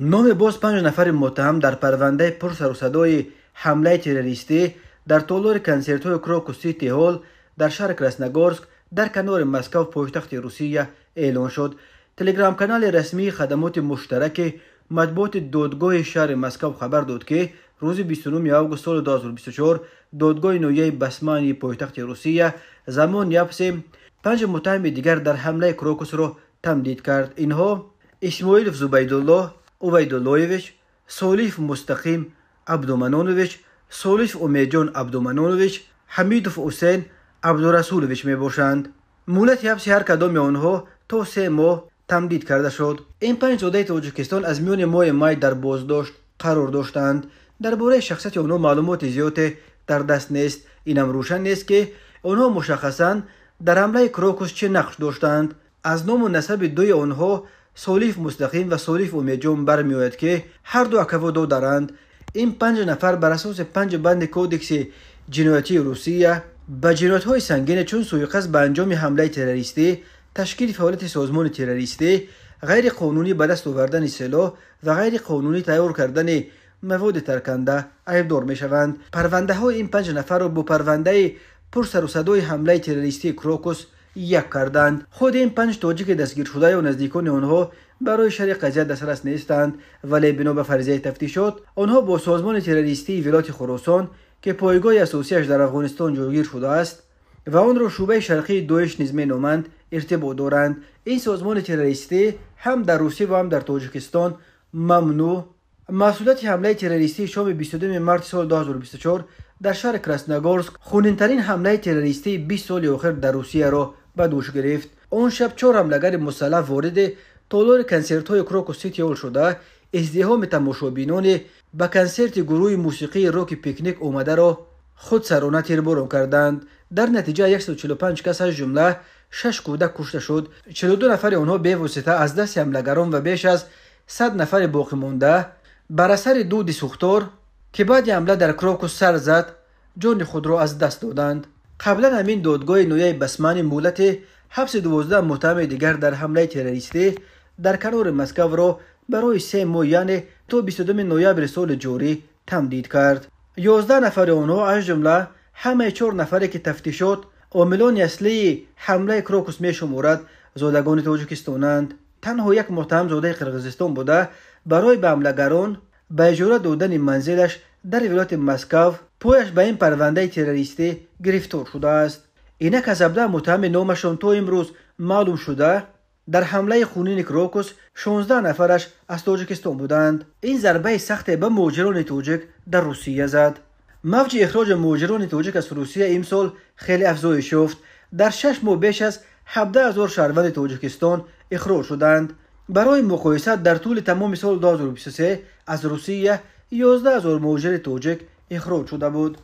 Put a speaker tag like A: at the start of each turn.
A: نام باز 5 نفر متهم در پرونده پر سر و صدای حمله تروریستی در تالار کنسرت‌های کراکوس سیتی هال در شهر کراسنogorsk در کنار مسکو پایتخت روسیه اعلان شد. تلگرام کانال رسمی خدمات مشترک مطبوعات دادگاه شهر مسکو خبر داد که روز 29 آگوست سال 2024 دادگاه نویه بسمانی پایتخت روسیه زمان یابس 5 متهم دیگر در حمله کراکوس را تمدید کرد. اینها اسماعیل زبیدالله اویداللهویچ، سالیف مستقیم عبدومنانویچ، سالیف امیدجان عبدومنانویچ، حمیدوف حسین عبدورسولویچ می باشند. مهلت حبس هر کدام آنها تا 3 ماه تمدید کرده شد. این 5 زاده تاجیکستان از میان ماه می در بازداشت قرار داشتند. درباره شخصیت آنها معلومات زیادی در دست نیست. اینم روشن نیست که آنها مشخصاً در حمله کراکوس چه نقش داشتند. از نام و نسب دوی آنها سالیف مستقیم و سالیف امیدجان برمیآید که هر دو اکوادو دارند. این 5 نفر بر اساس 5 بند کودکس جنایتی روسیه به جنایت‌های سنگین چون سوءقصد به انجام حمله تروریستی، تشکیل فعالیت سازمان تروریستی، غیر قانونی به دست آوردن سلاح و غیر قانونی تیار کردن مواد ترکنده ایبدار می‌شوند. پرونده های این 5 نفر را با پرونده پر سر و صدای حمله تروریستی کراکوس یک کردند. خود این 5 تاجیک دستگیر شده و نزدیکان آنها برای شرح قضیه دسترس نیستند، ولی بنا به فرضیه تفتیشات آنها با سازمان تروریستی ولایت خراسان که پایگاه اساسیش در افغانستان جایگیر شده است و آن را شعبه شرقی داعش نیز مینامند ارتباط دارند. این سازمان تروریستی هم در روسیه و هم در تاجیکستان ممنوع. مسئولیت حمله تروریستی شام 22 مارس سال 2024 در شهر کراسنogorsk خونین‌ترین حمله تروریستی 20 سال اخیر در روسیه را به دوش گرفت. آن شب 4 حملهگر مسلح وارد تالار کنسرت‌های کراکوس سیتی هال شده ازدحام تماشابینان به کنسرت گروه موسیقی راک پیکنیک آمده را خودسرانه تیرباران کردند. در نتیجه 145 کس از جمله 6 کودک کشته شد. 42 نفر آنها بی‌واسطه از دست حملهگران و بیش از 100 نفر باقی مانده بر اثر دود سوختار که بعد حمله در کراکوس سر زد جان خود را از دست دادند. قبلا همین دادگاه نویه بسمانی مهلت حبس 12 متهم دیگر در حمله تروریستی در کنار مسکو را برای 3 ماه یعنی تا 22 نوامبر سال جاری تمدید کرد. 11 نفر آنها از جمله همه 4 نفری که تفتیشات عاملان اصلی حمله کراکوس می شمارد زادگان تاجیکستانند. تنها یک متهم زاده قرقیزستان بوده برای به حملهگران به اجاره دادن منزلش در ولایت مسکو پایش به این پرونده تروریستی گرفتار شده است. اینک از 17 متهم نامشان تا امروز معلوم شده در حمله خونین کراکوس 16 نفرش از تاجیکستان بودند. این ضربه سخت به مهاجران تاجیک در روسیه زد. موج اخراج مهاجران تاجیک از روسیه امسال خیلی افزایش یافت. در 6 ماه بیش از 17,000 شهروند تاجیکستان اخراج شدند. برای مقایسه در طول تمام سال 2023 از روسیه 11,000 مهاجر تاجیک اخراج شده بود.